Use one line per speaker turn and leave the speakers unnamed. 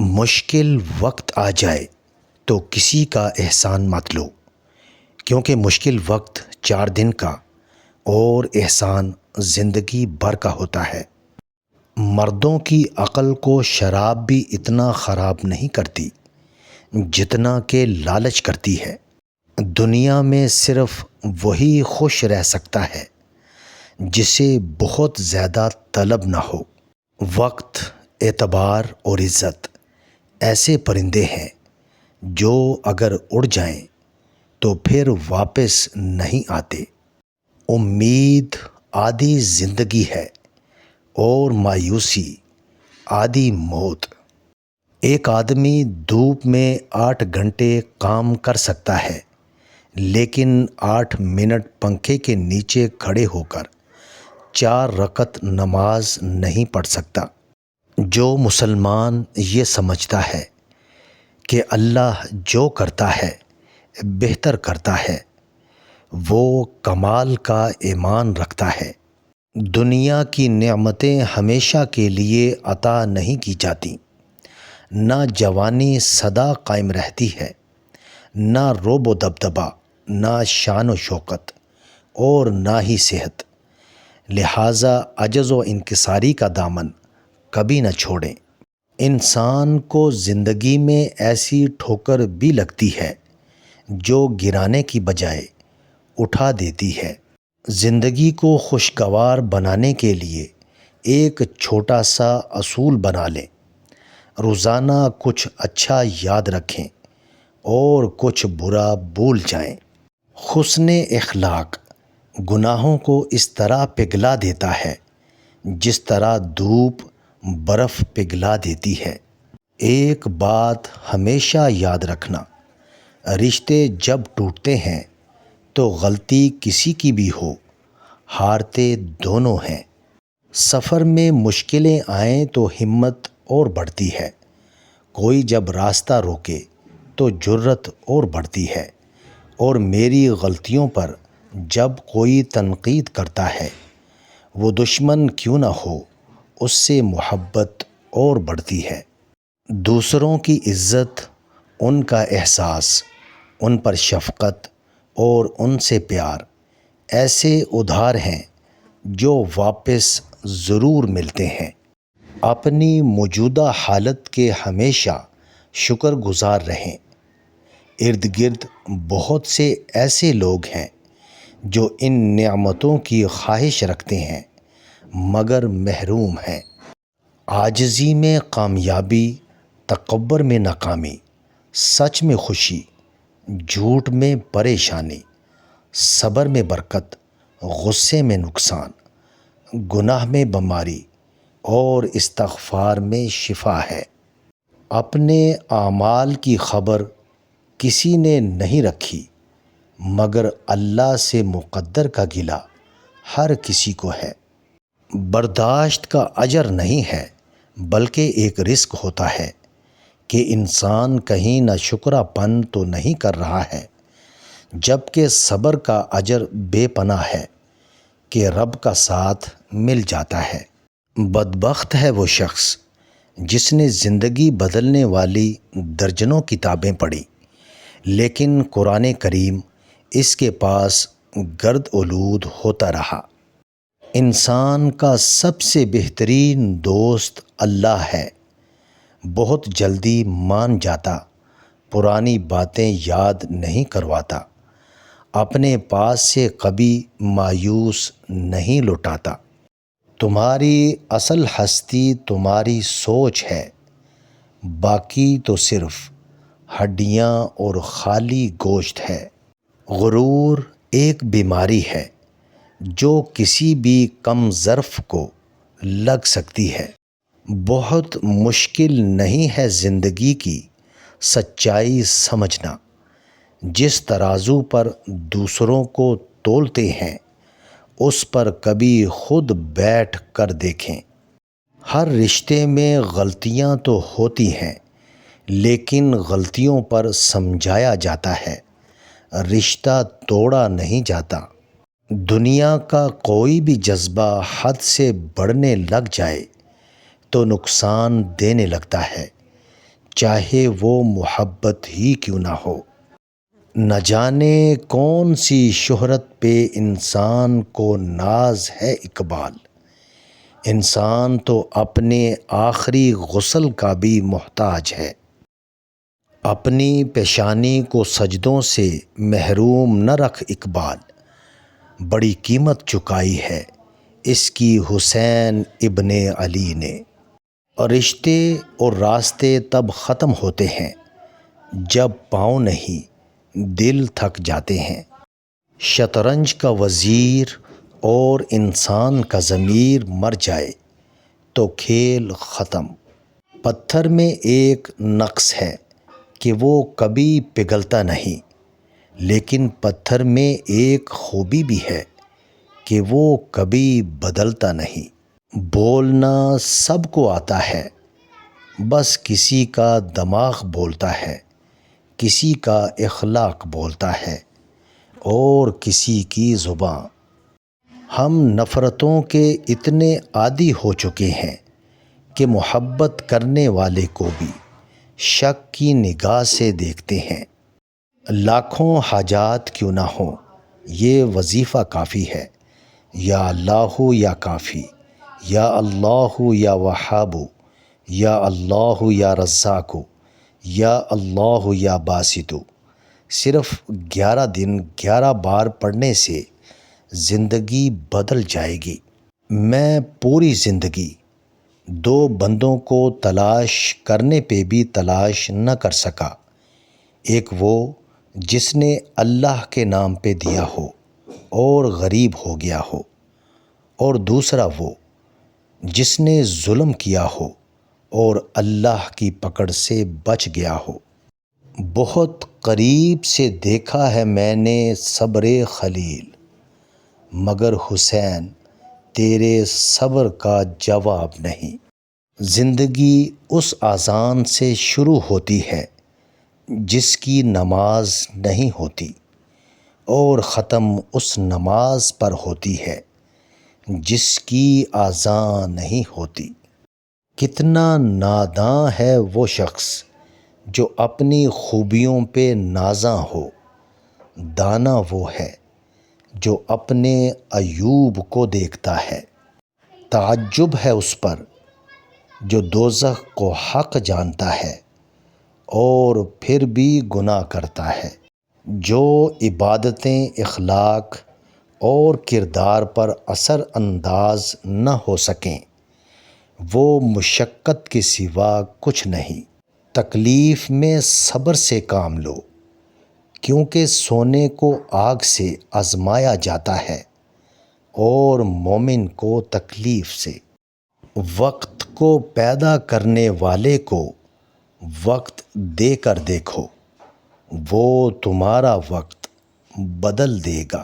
مشکل وقت آ جائے تو کسی کا احسان مت لو، کیونکہ مشکل وقت 4 دن کا اور احسان زندگی بھر کا ہوتا ہے۔ مردوں کی عقل کو شراب بھی اتنا خراب نہیں کرتی جتنا کہ لالچ کرتی ہے۔ دنیا میں صرف وہی خوش رہ سکتا ہے جسے بہت زیادہ طلب نہ ہو۔ وقت، اعتبار اور عزت ایسے پرندے ہیں جو اگر اڑ جائیں تو پھر واپس نہیں آتے۔ امید آدھی زندگی ہے اور مایوسی آدھی موت۔ ایک آدمی دھوپ میں 8 گھنٹے کام کر سکتا ہے، لیکن 8 منٹ پنکھے کے نیچے کھڑے ہو کر 4 رکعت نماز نہیں پڑھ سکتا۔ جو مسلمان یہ سمجھتا ہے کہ اللہ جو کرتا ہے بہتر کرتا ہے، وہ کمال کا ایمان رکھتا ہے۔ دنیا کی نعمتیں ہمیشہ کے لیے عطا نہیں کی جاتی۔ نہ جوانی سدا قائم رہتی ہے، نہ رعب و دبدبہ، نہ شان و شوکت اور نہ ہی صحت۔ لہٰذا عجز و انکساری کا دامن کبھی نہ چھوڑیں۔ انسان کو زندگی میں ایسی ٹھوکر بھی لگتی ہے جو گرانے کی بجائے اٹھا دیتی ہے۔ زندگی کو خوشگوار بنانے کے لیے ایک چھوٹا سا اصول بنا لیں۔ روزانہ کچھ اچھا یاد رکھیں اور کچھ برا بھول جائیں۔ حسن اخلاق گناہوں کو اس طرح پگھلا دیتا ہے جس طرح دھوپ برف پگھلا دیتی ہے۔ ایک بات ہمیشہ یاد رکھنا، رشتے جب ٹوٹتے ہیں تو غلطی کسی کی بھی ہو، ہارتے دونوں ہیں۔ سفر میں مشکلیں آئیں تو ہمت اور بڑھتی ہے۔ کوئی جب راستہ روکے تو جرأت اور بڑھتی ہے، اور میری غلطیوں پر جب کوئی تنقید کرتا ہے، وہ دشمن کیوں نہ ہو، اس سے محبت اور بڑھتی ہے۔ دوسروں کی عزت، ان کا احساس، ان پر شفقت اور ان سے پیار ایسے ادھار ہیں جو واپس ضرور ملتے ہیں۔ اپنی موجودہ حالت کے ہمیشہ شکر گزار رہیں۔ ارد گرد بہت سے ایسے لوگ ہیں جو ان نعمتوں کی خواہش رکھتے ہیں مگر محروم ہیں۔ عاجزی میں کامیابی، تکبر میں ناکامی، سچ میں خوشی، جھوٹ میں پریشانی، صبر میں برکت، غصے میں نقصان، گناہ میں بیماری اور استغفار میں شفا ہے۔ اپنے اعمال کی خبر کسی نے نہیں رکھی مگر اللہ سے مقدر کا گلہ ہر کسی کو ہے۔ برداشت کا اجر نہیں ہے بلکہ ایک رزق ہوتا ہے کہ انسان کہیں نہ شکرہ پن تو نہیں کر رہا ہے، جبکہ صبر کا اجر بے پناہ ہے کہ رب کا ساتھ مل جاتا ہے۔ بدبخت ہے وہ شخص جس نے زندگی بدلنے والی درجنوں کتابیں پڑھی لیکن قرآن کریم اس کے پاس گرد آلود ہوتا رہا۔ انسان کا سب سے بہترین دوست اللہ ہے۔ بہت جلدی مان جاتا، پرانی باتیں یاد نہیں کرواتا، اپنے پاس سے کبھی مایوس نہیں لوٹاتا۔ تمہاری اصل ہستی تمہاری سوچ ہے، باقی تو صرف ہڈیاں اور خالی گوشت ہے۔ غرور ایک بیماری ہے جو کسی بھی کم ظرف کو لگ سکتی ہے۔ بہت مشکل نہیں ہے زندگی کی سچائی سمجھنا۔ جس ترازو پر دوسروں کو تولتے ہیں اس پر کبھی خود بیٹھ کر دیکھیں۔ ہر رشتے میں غلطیاں تو ہوتی ہیں لیکن غلطیوں پر سمجھایا جاتا ہے، رشتہ توڑا نہیں جاتا۔ دنیا کا کوئی بھی جذبہ حد سے بڑھنے لگ جائے تو نقصان دینے لگتا ہے، چاہے وہ محبت ہی کیوں نہ ہو۔ نہ جانے کون سی شہرت پہ انسان کو ناز ہے اقبال، انسان تو اپنے آخری غسل کا بھی محتاج ہے۔ اپنی پیشانی کو سجدوں سے محروم نہ رکھ اقبال، بڑی قیمت چکائی ہے اس کی حسین ابن علی نے۔ رشتے اور راستے تب ختم ہوتے ہیں جب پاؤں نہیں دل تھک جاتے ہیں۔ شطرنج کا وزیر اور انسان کا ضمیر مر جائے تو کھیل ختم۔ پتھر میں ایک نقص ہے کہ وہ کبھی پگھلتا نہیں، لیکن پتھر میں ایک خوبی بھی ہے کہ وہ کبھی بدلتا نہیں۔ بولنا سب کو آتا ہے، بس کسی کا دماغ بولتا ہے، کسی کا اخلاق بولتا ہے اور کسی کی زبان۔ ہم نفرتوں کے اتنے عادی ہو چکے ہیں کہ محبت کرنے والے کو بھی شک کی نگاہ سے دیکھتے ہیں۔ لاکھوں حاجات کیوں نہ ہوں یہ وظیفہ کافی ہے، یا اللہ یا کافی، یا اللہ یا وہاب، یا اللہ یا رزاق، یا اللہ یا باسط۔ صرف 11 دن 11 بار پڑھنے سے زندگی بدل جائے گی۔ میں پوری زندگی 2 بندوں کو تلاش کرنے پہ بھی تلاش نہ کر سکا، ایک وہ جس نے اللہ کے نام پہ دیا ہو اور غریب ہو گیا ہو، اور دوسرا وہ جس نے ظلم کیا ہو اور اللہ کی پکڑ سے بچ گیا ہو۔ بہت قریب سے دیکھا ہے میں نے صبر خلیل، مگر حسین تیرے صبر کا جواب نہیں۔ زندگی اس اذان سے شروع ہوتی ہے جس کی نماز نہیں ہوتی، اور ختم اس نماز پر ہوتی ہے جس کی اذان نہیں ہوتی۔ کتنا ناداں ہے وہ شخص جو اپنی خوبیوں پہ نازاں ہو، دانا وہ ہے جو اپنے عیوب کو دیکھتا ہے۔ تعجب ہے اس پر جو دوزخ کو حق جانتا ہے اور پھر بھی گناہ کرتا ہے۔ جو عبادتیں اخلاق اور کردار پر اثر انداز نہ ہو سکیں وہ مشقت کے سوا کچھ نہیں۔ تکلیف میں صبر سے کام لو، کیونکہ سونے کو آگ سے آزمایا جاتا ہے اور مومن کو تکلیف سے۔ وقت کو پیدا کرنے والے کو وقت دے کر دیکھو، وہ تمہارا وقت بدل دے گا۔